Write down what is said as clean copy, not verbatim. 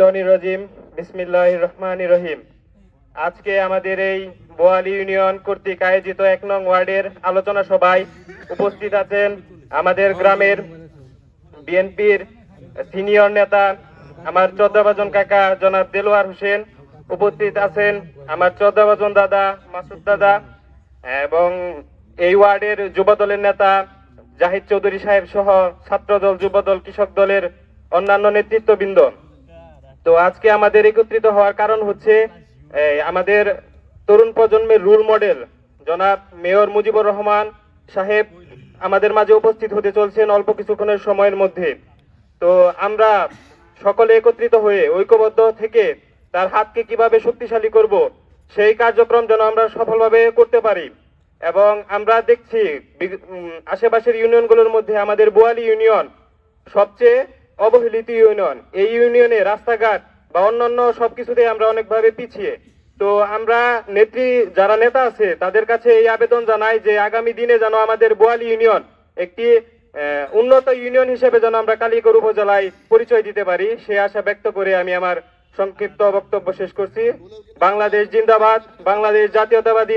রজিম বিসমিল্লাহির রহমানির রহিম। আজকে আমাদের এই বোয়ালি ইউনিয়ন কর্তৃক আয়োজিত ১ নং ওয়ার্ডের আলোচনা সভায় উপস্থিত আছেন আমাদের গ্রামের বিএনপির সিনিয়র নেতা আমার চৌদ্দবাজন কাকা জনাব দেলোয়ার হোসেন, উপস্থিত আছেন আমার চৌদ্দবাজন দাদা মাসুদ দাদা এবং এই ওয়ার্ডের যুবদলের নেতা জাহিদ চৌধুরী সাহেব সহ ছাত্রদল, যুবদল, কৃষক দলের অন্যান্য নেতৃত্ববৃন্দ। তো আজকে আমাদের একত্রিত হওয়ার কারণ হচ্ছে আমাদের তরুণ প্রজন্মের রোল মডেল জনাব মেয়র মুজিবুর রহমান সাহেব আমাদের মাঝে উপস্থিত হতে চলছেন অল্প কিছুক্ষণের সময়ের মধ্যে। তো আমরা সকলে একত্রিত হয়ে ঐক্যবদ্ধ থেকে তার হাতকে কিভাবে শক্তিশালী করব সেই কার্যক্রম যেন আমরা সফলভাবে করতে পারি। এবং আমরা দেখছি আশেপাশের ইউনিয়নগুলোর মধ্যে আমাদের বোয়ালি ইউনিয়ন সবচেয়ে অবহেলিত ইউনিয়ন। এই ইউনিয়নে রাস্তাঘাট বা অন্যান্য সবকিছুতে আমরা অনেকভাবে পিছিয়ে। তো আমরা যারা নেতা আছে তাদের কাছে এই আবেদন জানাই যে আগামী দিনে যেন আমাদের বোয়ালি ইউনিয়ন একটি উন্নত ইউনিয়ন হিসেবে যেন আমরা কালিয়াকৈর উপজেলায় পরিচয় দিতে পারি, সে আশা ব্যক্ত করে আমি আমার সংক্ষিপ্ত বক্তব্য শেষ করছি। বাংলাদেশ জিন্দাবাদ, বাংলাদেশ জাতীয়তাবাদী